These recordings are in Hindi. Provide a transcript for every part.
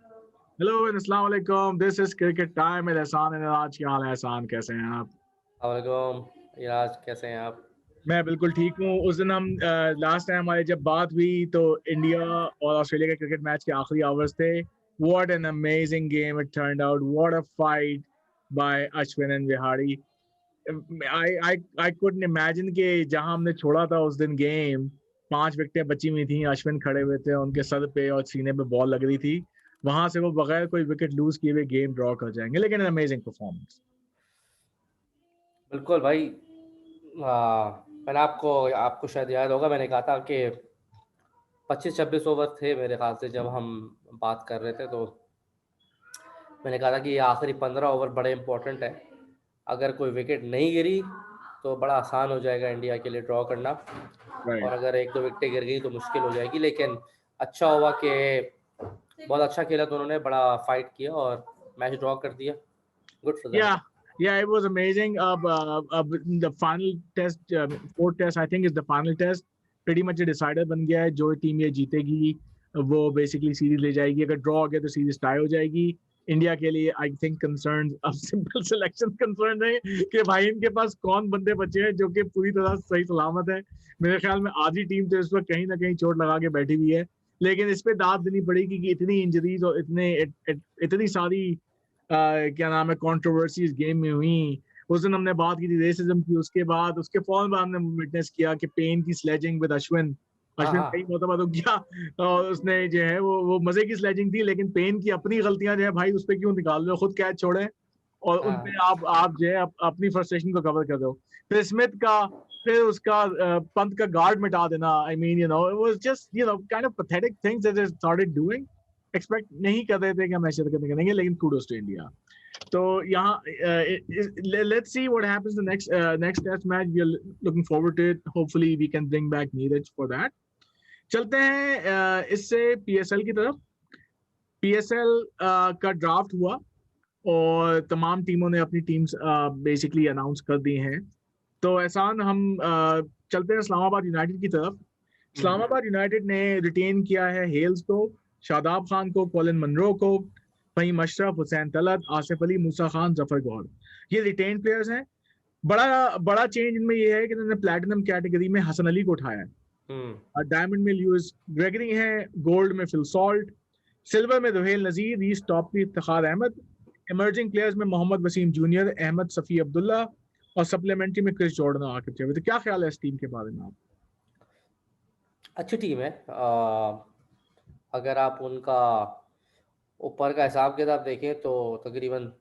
हेलो एंड अस्सलाम वालेकुम, this is cricket time with एहसान एंड आज क्या हाल है एहसान, कैसे हैं आप? वालेकुम इराज, कैसे हैं आप? मैं बिल्कुल ठीक हूँ। उस दिन हम लास्ट टाइम हमारी जब बात हुई तो इंडिया और ऑस्ट्रेलिया के क्रिकेट मैच के आखिरी आवर्स थे। What an amazing game it turned out, what a fight by Ashwin and Vihari. I couldn't imagine कि जहां हमने छोड़ा था उस दिन गेम, 5 विकेटें बची हुई थी, अश्विन खड़े हुए थे, उनके सर पे और सीने पे बॉल लग रही थी, वहां से वो बगैर कोई विकेट लूज किए हुए गेम ड्रॉ कर जाएंगे। लेकिन एन अमेजिंग परफॉर्मेंस। बिल्कुल भाई। मैंने आपको आपको शायद याद होगा, मैंने कहा था कि 25-26 ओवर थे मेरे ख्याल से जब हम बात कर रहे थे, तो मैंने कहा था कि ये आखिरी 15 ओवर बड़े इंपॉर्टेंट है। अगर कोई विकेट नहीं गिरी तो बड़ा आसान हो जाएगा इंडिया के लिए ड्रॉ करना, और राइट। अगर एक दो विकेटें गिर गई तो मुश्किल हो जाएगी। लेकिन अच्छा हुआ कि बहुत अच्छा खेला दोनों ने, बड़ा फाइट किया और मैच ड्रॉ कर दिया। Good for them. Yeah, yeah, it was amazing. The final test, fourth test, I think is the final test. Pretty much a decider बन गया है। जो टीम ये जीतेगी वो बेसिकली सीरीज ले जाएगी। अगर ड्रॉ हो गया तो सीरीज टाई हो जाएगी। इंडिया के लिए आई थिंक कंसर्न, अब सिंपल सिलेक्शन कंसर्न है कि भाई इनके पास कौन बंदे बचे हैं जो कि पूरी तरह सही सलामत है। मेरे ख्याल में आधी टीम तो इस वक्त कहीं ना कहीं चोट लगा के बैठी हुई है। लेकिन इस पे दाद देनी पड़ेगी कि इतनी इंजरीज और इतनी सारी क्या नाम है कंट्रोवर्सीज गेम में हुई। उस दिन हमने बात की थी रेसिज्म की, उसके बाद उसके फौरन बाद हमने विटनेस किया कि पेन की स्लेजिंग विद अश्विन। हाँ अश्विन कई हाँ मरतबा तो गया और उसने जो है वो मजे की स्लेजिंग थी, लेकिन पेन की अपनी गलतियां जो है भाई उस पर क्यों निकाल रहे हो, खुद कैच छोड़े और उन पे हाँ। आप जो है अपनी फ्रस्ट्रेशन को कवर कर दो। फिर स्मिथ का, फिर उसका पंत का गार्ड मिटा देना। I mean you know it was just you know kind of pathetic things that they started doing. Expect नहीं कर रहे थे कि हम ऐसे करेंगे, लेकिन कूडोस टू इंडिया। तो यहाँ let's see what happens the next test match. We are looking forward to it. Hopefully we can bring back Neeraj for that. चलते हैं इससे पीएसएल की तरफ। पीएसएल का ड्राफ्ट हुआ और तमाम टीमों ने अपनी टीम्स बेसिकली अनाउंस कर दी हैं। तो एहसान हम चलते हैं इस्लामाबाद यूनाइटेड की तरफ। हम्म। इस्लामाबाद यूनाइटेड ने रिटेन किया है हेल्स को, शादाब खान को, कॉलिन मनरो को, फहीम अशरफ, हुसैन तलत, आसिफ अली, मूसा खान, जफर गौर। ये रिटेन प्लेयर्स हैं। बड़ा बड़ा चेंज इनमें ये है कि इन्होंने प्लेटिनम कैटेगरी में हसन अली को उठाया है। हम्म। डायमंड में ल्यूइस ग्रेगरी है, गोल्ड में फिल सॉल्ट, सिल्वर में Rohail Nazir, Reece Topley, Iftikhar Ahmed. Emerging players में मोहम्मद वसीम जूनियर, अहमद सफ़ी अब्दुल्ला और सप्लीमेंट्री में क्रिस जॉर्डन और आकिब जावेद। तो क्या ख्याल है इस टीम के बारे में आप? अच्छी टीम है। अगर आप उनका ऊपर का हिसाब किताब देखें तो तकरीबन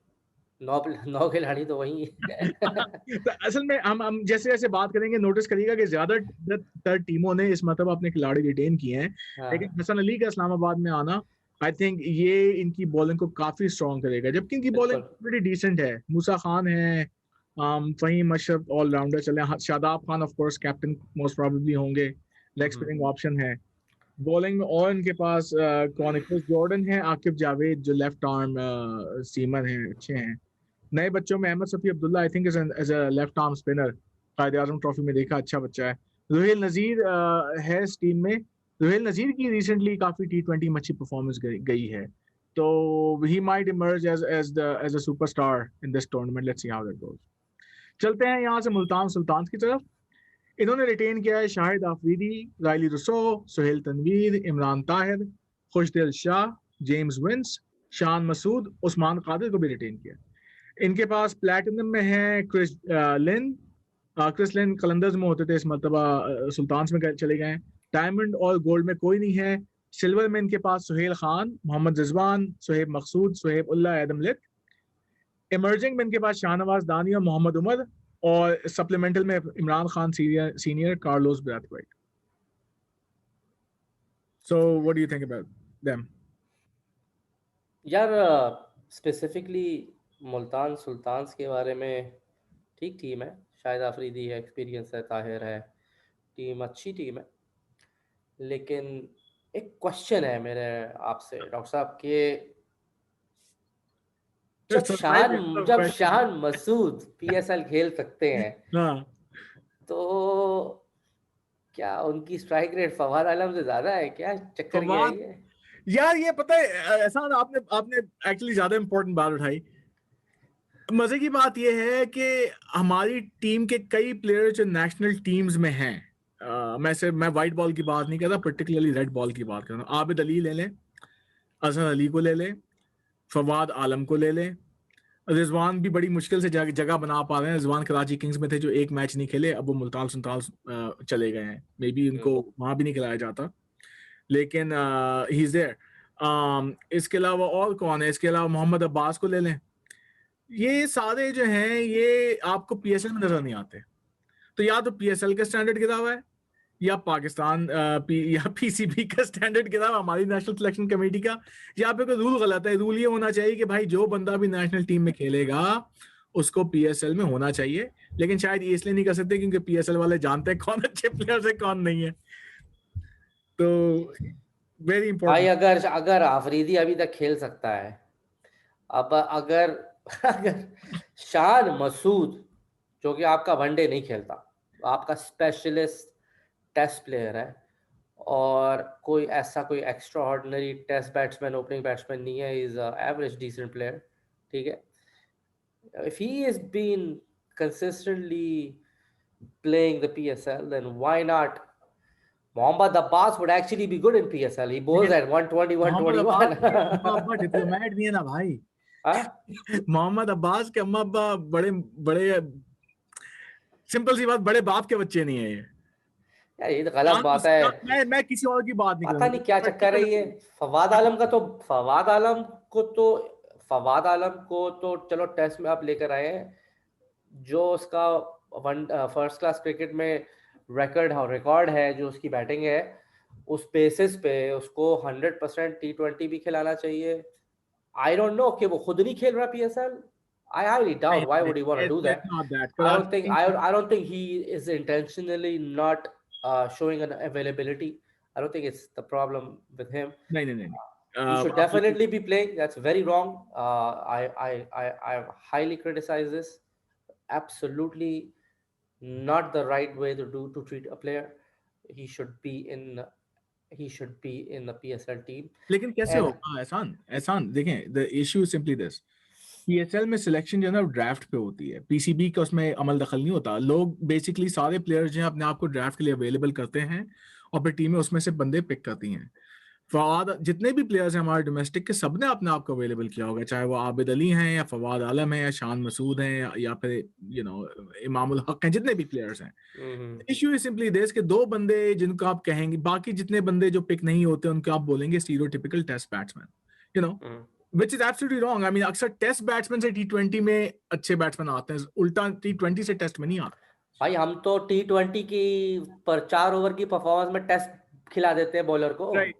नौ नौ खिलाड़ी तो वही है। तो असल में हम जैसे जैसे बात करेंगे नोटिस करिएगा कि ज्यादातर टीमों ने इस मतलब अपने खिलाड़ी रिटेन किए हैं। लेकिन हाँ। हसन अली का इस्लामाबाद में आना आई थिंक ये इनकी बॉलिंग को काफी स्ट्रॉन्ग करेगा, जबकि इनकी बॉलिंग बिल्कुल। बड़ी डिसेंट है। मूसा खान है, फहीम अशरफ ऑलराउंडर चले, Shadab Khan of course captain most probably होंगे, लेग हम्म। स्पिनिंग ऑप्शन है। बॉलिंग में और इनके पास कौन है, क्रिस जॉर्डन है, आकिब जावेद जो लेफ्ट आर्म सीमर हैं, अच्छे हैं। नए बच्चों में Ahmed Safi Abdullah I think as a left arm spinner, Quaid Azam trophy में देखा, अच्छा बच्चा है। रुहेल नज़ीर है इस टीम में। रुहेल नज़ीर की रिसेंटली काफ़ी T20 में अच्छी परफॉर्मेंस गई है, तो he might emerge as a superstar in this tournament. Let's see how that goes. चलते हैं यहाँ से मुल्तान सुल्तान की तरफ। इन्होंने रिटेन किया है शाहिद आफरीदी, रायली रुसो, सुहेल तनवीर, इमरान ताहिर, खुशदिल शाह, जेम्स विंस, शान मसूद, उस्मान कादिर को भी रिटेन किया। इनके पास प्लेटिनम में है क्रिस लिन कलंदर्स में होते थे, इस मरतबा सुल्तान्स में चले गए। डायमंड और गोल्ड में कोई नहीं है। सिल्वर में इनके पास सुहेल खान, मोहम्मद रिजवान, सुहेब मकसूद, सुहेब उल्ला, एडम लित। इमर्जिंग में इनके पास शाहनवाज दानी और मोहम्मद उमर, और सप्लीमेंटल में Imran Khan senior, Carlos Brathwaite. So what do you think about them? यार, स्पेसिफिकली मुल्तान सुल्तान्स के बारे में ठीक टीम है। शाहिद आफरीदी है, एक्सपीरियंस है, ताहिर है, टीम अच्छी टीम है। लेकिन एक क्वेश्चन है मेरे आपसे डॉक्टर साहब कि जब शान मसूद पीएसएल खेल सकते हैं, हाँ, तो क्या उनकी स्ट्राइक रेट फवाद आलम से ज़्यादा है? क्या चक्कर क्या है फवाद ये? यार ये पता है ऐसा, आपने आपने एक्चुअली ज्यादा इंपॉर्टेंट बात उठाई। मजे की बात ये है कि हमारी टीम के कई प्लेयर जो नेशनल टीम्स में हैं, मैं वाइट बॉल की बात नहीं कर रहा, पर्टिकुलरली रेड बॉल की बात कर रहा हूँ। आबिद अली ले लें, अजहर अली को ले लें, फवाद आलम को ले लें, रिजवान भी बड़ी मुश्किल से जगह बना पा रहे हैं। रिजवान कराची किंग्स में थे जो एक मैच नहीं खेले, अब वो मुल्तान सुल्तान चले गए हैं, मे बी उनको वहां भी नहीं खिलाया जाता, लेकिन ही इज देयर। इसके अलावा और कौन है? इसके अलावा मोहम्मद अब्बास को ले लें। ये सारे जो हैं ये आपको पीएसएल में नजर नहीं आते। तो या तो पीएसएल का स्टैंडर्ड गिरा हुआ है, या पाकिस्तान या पीसीबी का स्टैंडर्ड गिरा हुआ, हमारी नेशनल सिलेक्शन कमेटी का, या पे कोई रूल गलत है। रूल ये होना चाहिए कि भाई जो बंदा भी नेशनल टीम में खेलेगा उसको पीएसएल में होना चाहिए। लेकिन शायद ये इसलिए नहीं कर सकते क्योंकि पीएसएल वाले जानते हैं कौन अच्छे प्लेयर है कौन नहीं है। तो वेरी भाई इंपॉर्टेंट। अगर अगर आफरीदी अभी तक खेल सकता है, अब अगर अगर शान मसूद जो कि आपका वनडे नहीं खेलता, आपका स्पेशलिस्ट टेस्ट प्लेयर है, और कोई ऐसा कोई extraordinary test batsman, opening batsman नहीं है, इज एवरेज डिसेंट प्लेयर, ठीक है। If he has been consistently playing the PSL, then why not? Mohammad Abbas would actually be good in PSL. He bowls at 120, Mohammad Abbas 121. के अम्मा अब्बा डिप्लोमेट भी है ना भाई। हाँ? मोहम्मद अब्बास के अम्मा अब्बा बड़े बड़े, सिंपल सी बात, बड़े बाप के बच्चे नहीं है ये। यार ये तो गलत बात है। मैं किसी और की बात नहीं पता नहीं क्या करूंगा। चक्कर है ये। फवाद आलम का तो फवाद आलम फवाद आलम को तो चलो टेस्ट में आप लेकर आए हैं, जो उसका फर्स्ट क्लास क्रिकेट में रिकॉर्ड है, जो उसकी बैटिंग है, उस बेसिस पे उसको 100% T20 भी खिलाना चाहिए। आई डोंट नो कि वो खुद नहीं खेल रहा PSL। I highly doubt why would he want to do that. It's not that. I don't think he is intentionally not showing an availability. I don't think it's the problem with him. नहीं He should definitely be playing. That's very wrong. I highly criticize this. Absolutely not the right way to treat a player. He should be in the PSL team. लेकिन कैसे होगा? एहसान देखें, the issue is simply this, PSL में सिलेक्शन जो है ना ड्राफ्ट पे होती है, पीसीबी का उसमें अमल दखल नहीं होता। लोग बेसिकली सारे प्लेयर्स जो हैं अपने आप को ड्राफ्ट के लिए अवेलेबल करते हैं और फिर टीमें उसमें से बंदे पिक करती हैं। फवाद, जितने भी प्लेयर्स हैं हमारे डोमेस्टिक के, सबने अपने आप को अवेलेबल किया होगा, चाहे वो आबिद अली हैं या फवाद आलम है या शान मसूद हैं या फिर इमामुल हक हैं, जितने भी प्लेयर्स हैं। इशू इज सिंपली दिस कि दो बंदे जिनको आप कहेंगे, बाकी जितने बंदे जो पिक नहीं होते उनको आप बोलेंगे stereotypical test batsman, which is absolutely wrong. I mean, अक्सर टेस्ट बैट्समैन से T20 में अच्छे बैट्समैन आते हैं, उल्टा T20 से टेस्ट में नहीं आते। भाई हम तो T20 की पर 4 ओवर की परफॉर्मेंस में टेस्ट खिला देते हैं बॉलर को। Right.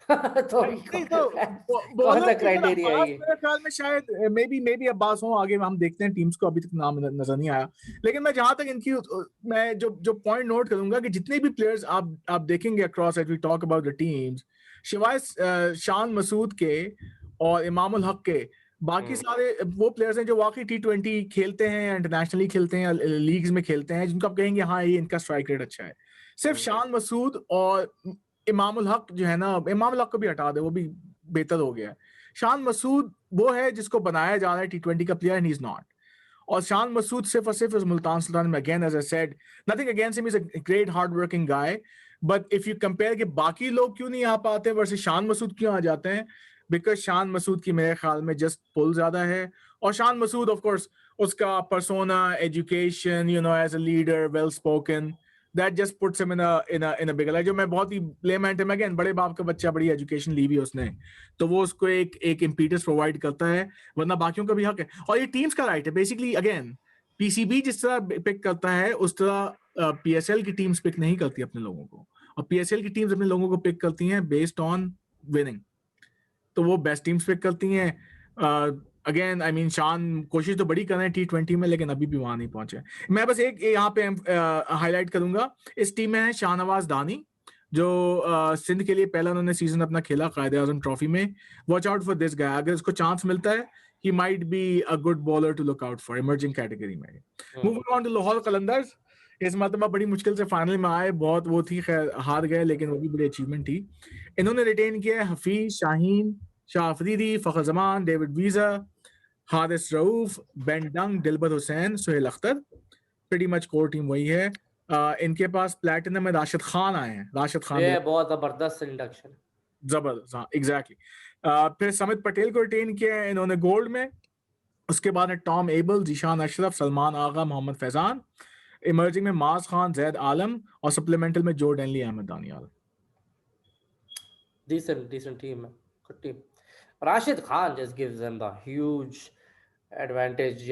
तो कौन सा क्राइटेरिया है ये? मेरे ख्याल में शायद मे बी अब्बास हो, आगे हम देखते हैं, टीम्स को अभी तक नाम नजर नहीं आया। लेकिन मैं जहां तक इनकी, मैं जो पॉइंट नोट करूंगा कि जितने भी प्लेयर्स आप देखेंगे across as we talk about the teams, शिवाय शान मसूद के और इमामुल हक के, बाकी सारे वो प्लेयर्स हैं जो वाकई T20 खेलते हैं, इंटरनेशनली खेलते हैं, लीग्स में खेलते हैं, जिनको आप कहेंगे हाँ ये इनका स्ट्राइक रेट अच्छा है। सिर्फ शान मसूद और इमामुल हक जो है ना, इमामुल हक को भी हटा दे, वो भी बेहतर हो गया है। शान मसूद वो है जिसको बनाया जा रहा है T20 का प्लेयर, ही इज नॉट। और शान मसूद सिर्फ और सिर्फ मुल्तान सुल्तान में, again as I said, nothing against him, is a great hard working guy, but if you compare कि बाकी लोग क्यों नहीं आ पाते वर्सेस शान मसूद क्यों आ जाते हैं, बिकॉज शान मसूद की मेरे ख्याल में जस्ट पुल ज्यादा है। और शान मसूद ऑफ कोर्स उसका persona, education, as a leader, well spoken, that just puts him in a bigger light। जो मैं बहुत ही ब्लेमेंट है, अगेन बड़े बाप का बच्चा, बड़ी एजुकेशन ली हुई उसने, तो वो उसको एक इम्पीटस प्रोवाइड करता है, वरना बाकियों का भी हक है। और ये टीम्स का राइट है बेसिकली। अगेन पीसीबी जिस तरह पिक करता है उस तरह पीएसएल की टीम्स पिक नहीं करती अपने लोगों को, और पीएसएल की टीम्स अपने लोगों को पिक करती हैं बेस्ड ऑन विनिंग। तो वो बेस्ट टीम्स पिक करती हैं। अगेन आई मीन शान कोशिश तो बड़ी कर रहे हैं T20 में, लेकिन अभी भी वहां नहीं पहुंचे। मैं बस एक यहाँ पे हाईलाइट करूंगा, इस टीम में है शाहनवाज दानी, जो सिंध के लिए पहला उन्होंने सीजन अपना खेला कायदे आजम ट्रॉफी में। Watch out for this guy, अगर इसको चांस मिलता है he might be a good bowler to look out for, emerging category में। Moving on to Lahore Qalandars, इस मरतबा बड़ी मुश्किल से फाइनल में आए, बहुत वो थी, खैर हार गए, लेकिन वो भी बड़ी अचीवमेंट थी। इन्होंने रिटेन किया है Hafeez, Shaheen, Shah Afridi, Fakhar Zaman, David Wiese, Haris Rauf, Ben Dunk, Dilbar Hussain, Sohail Akhtar. Pretty much core team वही है। इनके पास प्लैटिनम में राशिद खान आए हैं, राशिद खान ये बहुत जबरदस्त इंडक्शन। जबरदस्त, हाँ एग्जैक्टली। फिर समित पटेल को रिटेन किया है इन्होंने गोल्ड में। उसके बाद है Tom Abell, Zeeshan Ashraf, Salman Agha, Mohammad Faizan. Emerging में माज खान, जैद आलम, और सप्लीमेंटल में Joe Denly, Ahmed Daniyal. Decent team, man. Good team. Rashid Khan just gives them the huge advantage.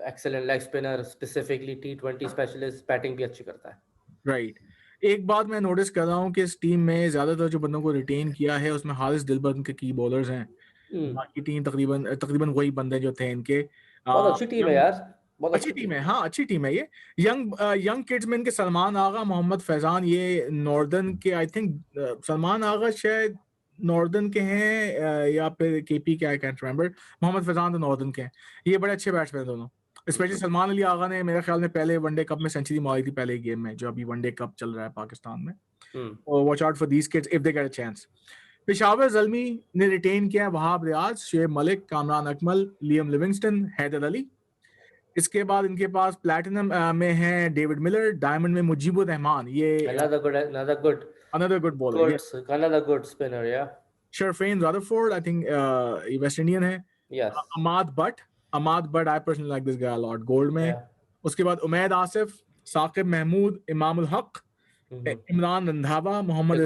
Excellent leg spinner, specifically T20 specialist, batting भी अच्छी करता है। राइट। एक बात मैं नोटिस कर रहा हूँ कि इस टीम में ज्यादातर जो बंदों को रिटेन किया है उसमें हारिस दिलबर के की बॉलर्स हैं। बाकी टीम तकरीबन तकरीबन वही बंदे जो थे इनके। बहुत अच्छी टीम है यार, बहुत अच्छी टीम है, हाँ अच्छी टीम है ये। यंग किड्स में इनके सलमान आगा, मोहम्मद फैजान, ये नॉर्दर्न के आई थिंक सलमान आगा शायद नॉर्दर्न के हैं या फिर केपी के, I can't remember. Mohammad Faizan तो नॉर्दर्न के हैं। ये बड़े अच्छे बैट्समैन हैं दोनों। स्पेशली सलमान अली आगा ने मेरे ख्याल में पहले वनडे कप में सेंचुरी मारी थी, पहले गेम में, जो अभी वनडे कप चल रहा है पाकिस्तान में। Watch out for these kids if they get a chance. Peshawar Zalmi ने रिटेन किया वहाब रियाज, शुएब मलिक, कामरान अकमल, लियम लिविंगस्टन, हैदर अली। इसके बाद इनके पास प्लैटिनम में है डेविड मिलर, डायमंड में मुजीबुर रहमान, ये another good bowler, yeah. another good spinner, yeah. Sherfane Rutherford, I think ये वेस्ट इंडियन है। Yes. Imad but I personally like this guy a lot, gold में। Yeah. उसके बाद उमैद आसिफ, साकिब महमूद, इमामुल हक, इमरान रंधावा, मोहम्मद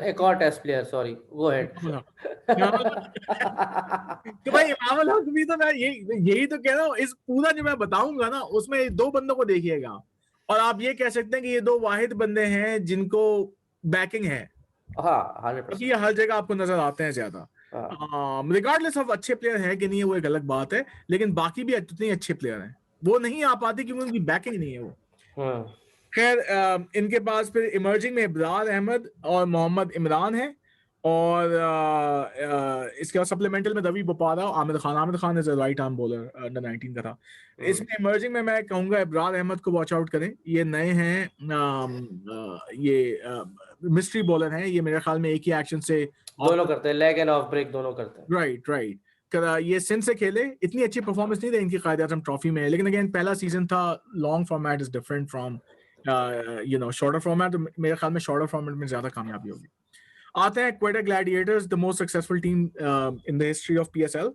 एक और test player, sorry, go ahead. तो भाई इमामुल हक भी तो मैं यही तो कह रहा हूँ, इस पूरा जो मैं बताऊंगा ना उसमें दो बंदों को देखिएगा, और आप ये कह सकते हैं कि ये दो वाहिद बंदे हैं जिनको बैकिंग है। हाँ 100%। ये हर जगह आपको नजर आते हैं ज्यादा। रिगार्डलेस ऑफ अच्छे प्लेयर है कि नहीं है वो एक अलग बात है, लेकिन बाकी भी इतने अच्छे प्लेयर हैं, वो नहीं आ पाते क्योंकि उनकी बैकिंग नहीं है वो। खैर इनके पास फिर इमर्जिंग में इब्रार अहमद और मोहम्मद इमरान है, और इसके बाद सप्लीमेंटल में Ravi Bopara, Aamir Khan is a right arm bowler, under 19 का था। इसमें इमर्जिंग में मैं कहूंगा इब्रार अहमद को वॉच आउट करें, ये नए हैं, ये मिस्ट्री बॉलर हैं, ये मेरे ख्याल में एक ही एक्शन से दोनों करते हैं, लेग एंड ऑफ ब्रेक दोनों करते हैं। राइट। ये सिंध से खेले, इतनी अच्छी परफॉर्मेंस नहीं रही इनकी कायदे आजम ट्रॉफी में, लेकिन अगेन पहला सीजन था, long format is different from shorter format, तो मेरे ख्याल में शॉर्टर फॉर्मेट में ज्यादा कामयाबी होगी। आते हैं Quetta Gladiators, the most successful team in the history of PSL.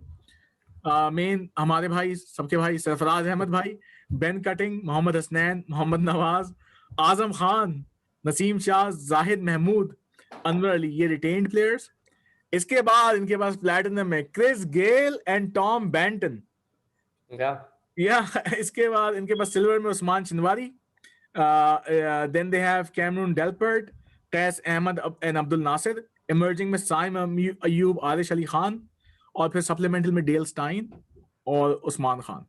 Main हमारे भाई, सबके भाई, सरफराज अहमद भाई, बेन कटिंग, मोहम्मद हसनैन, मोहम्मद नवाज, आजम खान, नसीम शाह, जाहिद महमूद, अनवर अली, ये रिटेन्ड प्लेयर्स। इसके बाद इनके पास प्लैटिनम में Chris Gayle and Tom Banton, या इसके बाद इनके पास सिल्वर में Usman Shinwari, then they have Cameron Delport, Qais Ahmed and Abdul Nasir. Emerging में साइम अयूब, आरिश अली खान, और फिर सप्लीमेंटल में डेल स्टाइन और Usman Khan.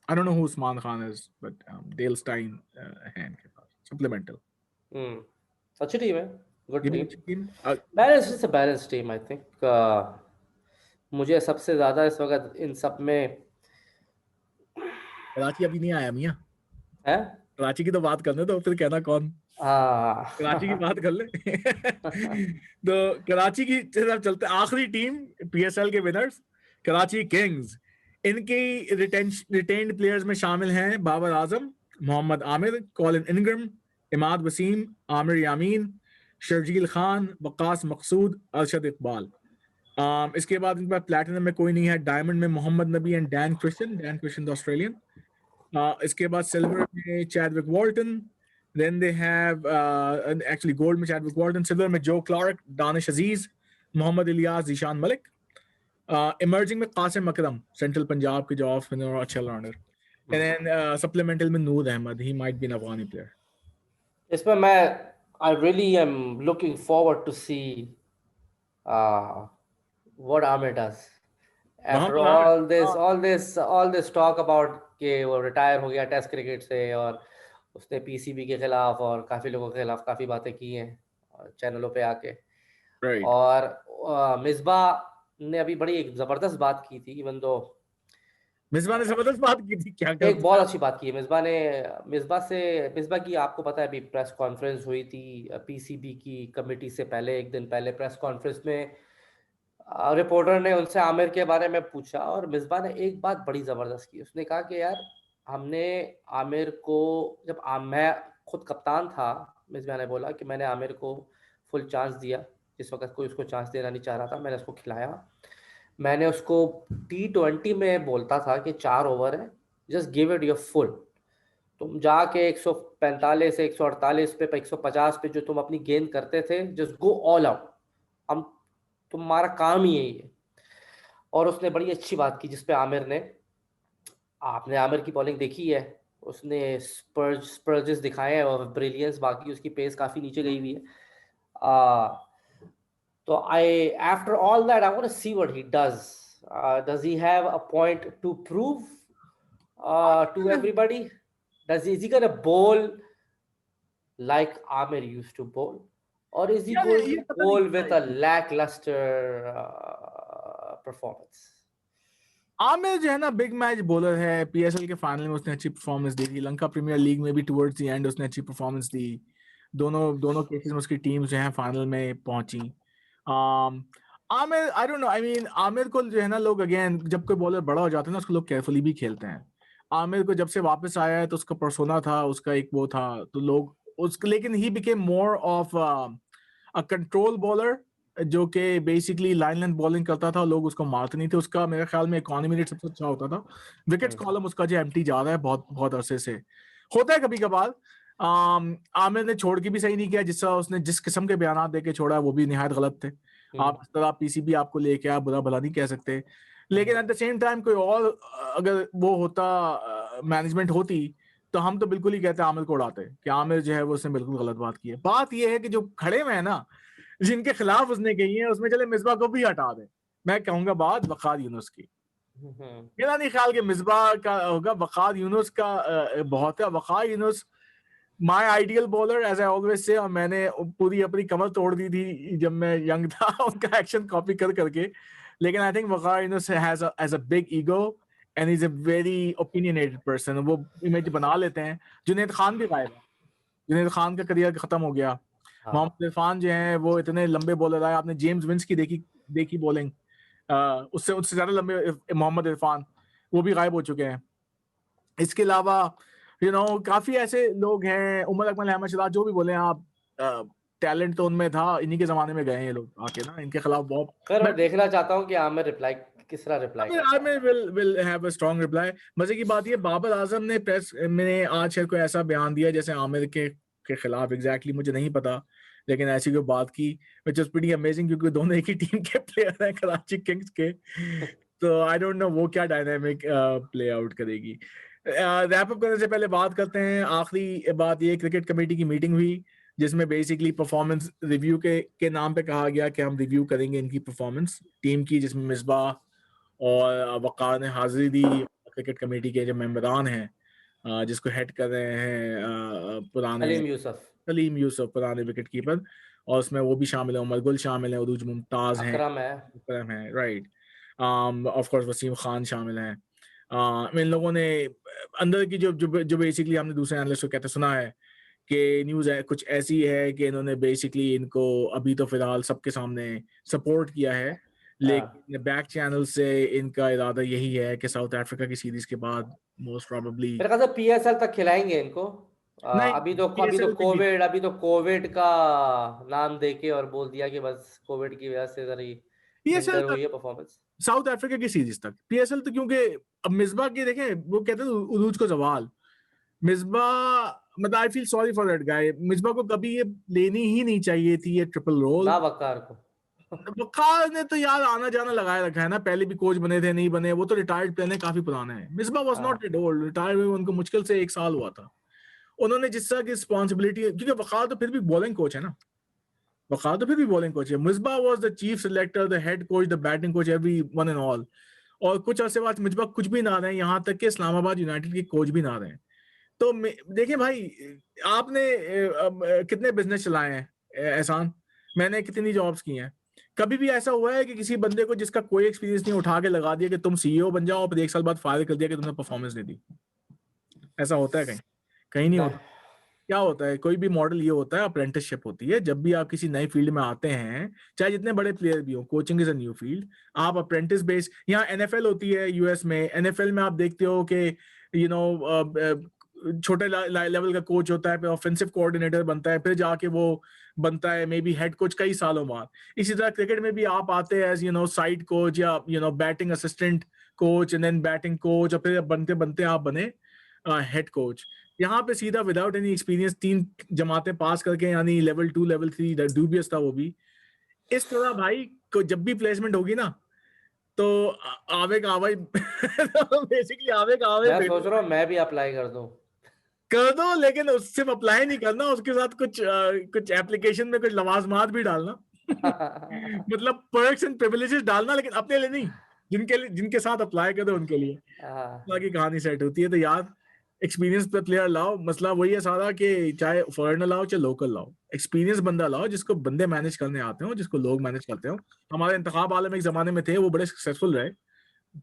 I don't know who Usman Khan is, but Dale Steyn है इनके पास सप्लीमेंटल। अच्छी टीम है, good team, team, balance team I think. मुझे सबसे ज्यादा इस वक्त इन सब में कराची अभी नहीं आया मियां, है, कराची की तो बात करने तो फिर कहना कौन। कराची की बात कर ले। तो कराची की तरफ चलते, आखिरी टीम पीएसएल के विनर्स, कराची किंग्स। इनकी रिटेन्ड प्लेयर्स में शामिल हैं बाबर आजम, मोहम्मद आमिर, कॉलिन इनग्रम, इमाद वसीम, आमिर यामीन, शर्जील खान, वकास मकसूद, अरशद इकबाल। इसके बाद इनके पास प्लैटिनम में कोई नहीं है, डायमंड में मोहम्मद नबी एंड डैन क्रिश्चियन ऑस्ट्रेलियन। इसके बाद सिल्वर में Chadwick वॉल्टन, then they have actually gold में चैडविक वॉल्टन, सिल्वर में जो क्लार्क, दानिश अजीज, मोहम्मद इलियास, जीशान मलिक। इमर्जिंग में कासिम अकरम, सेंट्रल पंजाब के जो ऑफ स्पिनर और अच्छा ऑलराउंडर, and then सप्लीमेंटल में Noor Ahmed, he might be an Afghani player. इसमें मैं I really am looking forward to see what Amir does after all this talk about कि वो रिटायर हो गया टेस्ट क्रिकेट से, और उसने पीसीबी के खिलाफ और काफी लोगों के खिलाफ काफी बातें की हैं चैनलों पे आके, और मिसबा ने अभी बड़ी एक जबरदस्त बात की थी, इवन दो मिसबा ने जबरदस्त बात की थी, क्या एक कर। बहुत अच्छी बात की है मिसबा ने। मिसबा की आपको पता है अभी प्रेस कॉन्फ्रेंस हुई थी पीसीबी की कमेटी से पहले, एक दिन पहले प्रेस कॉन्फ्रेंस में रिपोर्टर ने उनसे आमिर के बारे में पूछा और मिसबा ने एक बात बड़ी ज़बरदस्त की। उसने कहा कि यार हमने आमिर को जब मैं खुद कप्तान था, मिसबा ने बोला कि मैंने आमिर को फुल चांस दिया, जिस वक्त कोई उसको चांस देना नहीं चाह रहा था मैंने उसको खिलाया। मैंने उसको T20 में बोलता था कि 4 ओवर है, just give it your full. तुम जाके 145 से 148 पे 150 पे जो तुम अपनी गेंद करते थे, जस्ट गो ऑल आउट। हम तुम्हारा काम ही यही है। और उसने बड़ी अच्छी बात की जिसपे आमिर ने, आपने आमिर की बॉलिंग देखी है, उसने स्पर्जेस दिखाए हैं और ब्रिलियंस, बाकी उसकी पेस काफ़ी नीचे गई हुई है। तो I after all that I want to see what he does he have a point to prove to everybody? Is he gonna bowl like Amir used to bowl, or is he यार going ये to पता नहीं bowl क्या with a है। lackluster performance? आमिर जो है ना बिग मैच बॉलर है, पीएसएल के फाइनल में उसने अच्छी परफॉर्मेंस दी थी, लंका प्रीमियर लीग में भी टुवर्ड्स द एंड उसने अच्छी परफॉर्मेंस दी। दोनों दोनों केसेस में उसकी टीम जो है फाइनल में पहुंची। आमिर आई don't no, I mean Aamir को जो है ना लोग, अगेन जब कोई बॉलर बड़ा हो जाता है ना उसको लोग केयरफुली भी खेलते हैं। आमिर को जब से वापस आया है तो उसका पर्सोना था, उसका एक वो था, तो लोग उसके, लेकिन he became more of a control bowler जो कि बेसिकली लाइन लेंथ बॉलिंग करता था, लोग उसको मारते नहीं थे। उसका मेरे ख्याल में इकोनॉमी रेट सबसे अच्छा होता था। विकेट कॉलम उसका जो एम्प्टी जा रहा है बहुत बहुत अरसे से, होता है कभी कभार। आमिर ने छोड़ के भी सही नहीं किया, जिस तरह उसने जिस किस्म के बयान दे के छोड़ा है वो भी निहायत गलत थे। आप इस तरह पीसीबी आपको लेके आप बुरा भला नहीं कह सकते, लेकिन एट द सेम टाइम कोई और अगर वो होता, मैनेजमेंट होती, तो हम तो बिल्कुल ही कहते आमिर को उड़ाते कि आमिर जो है वो उसने बिल्कुल गलत बात की है। बात ये है कि जो खड़े में है ना, जिनके खिलाफ उसने कही है, उसमें चले मिसबा को भी हटा दे। मैं कहूंगा बात वकार यूनुस की। मेरा नहीं ख्याल कि मिसबा का होगा, वकार यूनुस का बहुत है। Waqar Younis my ideal bowler as I always say, और मैंने पूरी अपनी कमर तोड़ दी थी जब मैं यंग था उनका एक्शन कॉपी कर करके। लेकिन I think Waqar Yunus has a big ego and is a very opinionated person. वो इमेज बना लेते हैं। जुनैद खान भी गायब है, जुनैद खान का करियर खत्म हो गया। मोहम्मद इरफान जो है वो इतने लंबे बॉलर आए, आपने जेम्स विंस की देखी बॉलिंग, उससे उससे ज्यादा लंबे मोहम्मद इरफान, वो भी गायब हो चुके हैं। इसके अलावा काफी ऐसे लोग हैं, उमर अकमल, अहमद शहजाद, जो भी बोले आप, टैलेंट तो उनमें था, इन्हीं के जमाने में गए हैं ये लोग आके ना, इनके खिलाफ बहुत। खैर मैं बट देखना चाहता हूँ कि आमिर रिप्लाई किस तरह रिप्लाई करता है। Aamir will have a strong reply. मजे की बात ये, बाबर आजम ने प्रेस में आज कोई ऐसा बयान दिया जैसे आमिर के खिलाफ, एग्जैक्टली मुझे नहीं पता, लेकिन ऐसी कोई बात की विच इज प्रीटी अमेजिंग, क्योंकि दोनों एक ही टीम के प्लेयर हैं, कराची किंग्स के। तो आई डोंट नो वो क्या डायनामिक प्ले आउट करेगी। रैप अप करने से पहले बात करते हैं, आखिरी बात ये, क्रिकेट कमेटी की मीटिंग हुई जिसमें बेसिकली परफॉर्मेंस रिव्यू के नाम पे कहा गया कि हम रिव्यू करेंगे इनकी परफॉर्मेंस टीम की, जिसमें मिसबाह और वकार ने हाजिरी दी। क्रिकेट कमेटी के जो मेंबरान हैं, जिसको हेड कर रहे हैं पुराने सलीम यूसुफ, सलीम यूसुफ, पुराने विकेट कीपर, और उसमें वो भी शामिल है, उमर गुल शामिल है, उरूज मुमताज हैं, अकरम है। अकरम है, right, of course Wasim Khan शामिल हैं। इन लोगों ने अंदर की जो बेसिकली हमने दूसरे एनालिस्ट को कहते सुना है कि न्यूज़ है कुछ ऐसी है कि इन्होंने बेसिकली इनको अभी तो फिलहाल सबके सामने सपोर्ट किया है, लेकिन बैक चैनल से इनका इरादा यही है कि साउथ अफ्रीका की सीरीज के बाद मोस्ट प्रोबेबली मेरे ख्याल से पीएसएल तक खिलाएंगे इनको। नहीं, अभी तो कोविड का नाम देके और बोल दिया कि बस कोविड की वजह से जरा पीएसएल हिंडर तक, हुई है परफॉर्मेंस। साउथ अफ्रीका की सीरीज तक, पीएसएल तो क्योंकि अब मिसबा के देखें, वो कहते हैं उरूज को जवाल, मिसबा, मतलब I feel sorry for that guy. Misbah को कभी ये लेनी ही नहीं चाहिए थी ये ट्रिपल रोल। ना वकार को। वकार ने तो यार आना जाना लगाए रखा है ना, पहले भी कोच बने थे, नहीं बने, वो तो रिटायर्ड प्लेयर है, काफी पुराने हैं। Misbah was not at old, retire हुए उनको मुश्किल से 1 साल हुआ था। उन्होंने जिस तरह की रिस्पॉन्सिबिलिटी, क्योंकि वकार तो फिर भी बॉलिंग कोच है ना, वकार तो फिर भी बॉलिंग कोच है। Misbah was the chief selector, the head coach, the batting coach, every one and all. और कुछ अर्से बाद मिसबा कुछ भी ना रहे, यहाँ तक कि इस्लामाबाद यूनाइटेड के कोच भी ना रहे। तो देखिए भाई, आपने कितने बिजनेस चलाए हैं एहसान, मैंने कितनी जॉब्स की हैं, कभी भी ऐसा हुआ है कि किसी बंदे को जिसका कोई एक्सपीरियंस नहीं उठा के लगा दिया कि तुम सीईओ बन जाओ, और 1 साल बाद फायर कर दिया कि तुमने परफॉर्मेंस दे दी? ऐसा होता है कहीं? कहीं नहीं होता। क्या होता है, कोई भी मॉडल ये होता है, अप्रेंटिसशिप होती है। जब भी आप किसी नई फील्ड में आते हैं, चाहे जितने बड़े प्लेयर भी हो, coaching is a new field, आप अप्रेंटिस बेस, यहाँ एनएफएल होती है यूएस में, एनएफएल में आप देखते हो कि यू नो छोटे लेवल का कोच होता है, फिर ऑफेंसिव कोऑर्डिनेटर बनता है, फिर जाके वो बनता है मे बी हेड कोच कई सालों बाद। इसी तरह क्रिकेट में भी आप आते हैं एज साइड कोच या batting assistant coach, and then batting coach, और फिर बनते बनते आप बने हेड कोच। यहाँ पे सीधा विदाउट एनी एक्सपीरियंस 3 जमातें पास करके, यानी लेवल 2 लेवल 3 डूबियस था वो भी, इस तरह भाई को जब भी प्लेसमेंट होगी ना, तो आवे का आवे बेसिकली आवे का आवे मैं सोच रहा हूँ मैं भी अप्लाई कर दूं। कर दो, लेकिन सिर्फ अप्लाई नहीं करना, उसके साथ कुछ एप्लीकेशन में कुछ लवाजमात भी डालना मतलब पर्क्स एंड प्रिविलेजेस डालना, लेकिन अपने लिए नहीं, जिनके साथ अप्लाई कर दो उनके लिए बाकी कहानी सेट होती है। तो यार एक्सपीरियंस पे प्लेयर लाओ, मसला वही है सारा कि चाहे फॉरेनर लाओ चाहे लोकल लाओ, एक्सपीरियंस बंदा लाओ जिसको बंदे मैनेज करने आते हो, जिसको लोग मैनेज करते हो। हमारे इंतखाब आलम एक जमाने में थे, वो बड़े सक्सेसफुल रहे,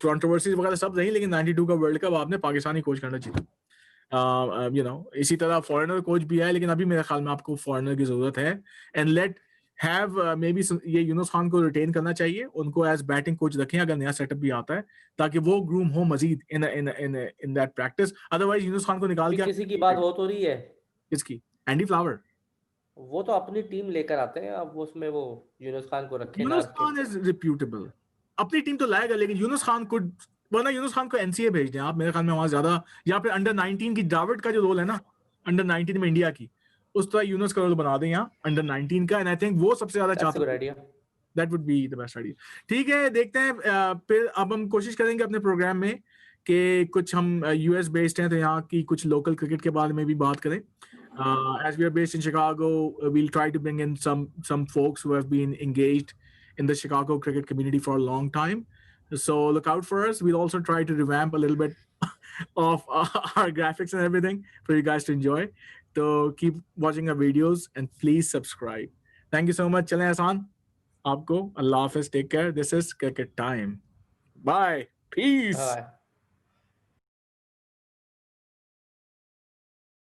कंट्रोवर्सीज वगैरह सब रही, लेकिन 92 का वर्ल्ड कप आपने पाकिस्तानी कोच करना चाहिए। इसी तरह फॉरेनर कोच भी है, लेकिन अभी मेरे ख्याल में आपको फॉरेनर की जरूरत है। And let have may be ये यूनुस खान को रिटेन करना चाहिए, उनको एज बैटिंग कोच रखें अगर नया सेटअप भी आता है, ताकि वो ग्रूम हो मजीद in that practice. Otherwise Younis Khan को निकाल के किसी की बात हो तो रही है। किसकी? Andy flower. वो तो अपनी टीम लेकर आते हैं, अब उसमें वो यूनुस खान को रखे ना यूनुस रखे। खान इज रिप्यूटेबल, अपनी टीम तो लाएगा, लेकिन यूनुस खान को, वरना यूनुस खान को एनसीए भेज दें आप, मेरे ख्याल में वहां ज्यादा, या फिर अंडर 19 की ड्राविड का जो रोल है ना अंडर 19 में इंडिया की, उस तरह यूनुस का रोल बना दें यहाँ अंडर 19 का, एंड आई थिंक वो सबसे ज्यादा दैट्स अ गुड चाहता है। Idea. That would be the best idea. ठीक है, देखते हैं। फिर अब हम कोशिश करेंगे अपने प्रोग्राम में कि कुछ हम यूएस बेस्ड हैं, तो यहाँ की कुछ लोकल क्रिकेट के बारे में भी बात करें। As we are based in Chicago, we'll try to bring in some folks who have been engaged in the Chicago cricket community for a long time. So look out for us. We'll also try to revamp a little bit of our graphics and everything for you guys to enjoy. So keep watching our videos and please subscribe. Thank you so much. चलें एहसान, आपको अल्लाह हाफिज, take care. This is cricket time, bye, piece.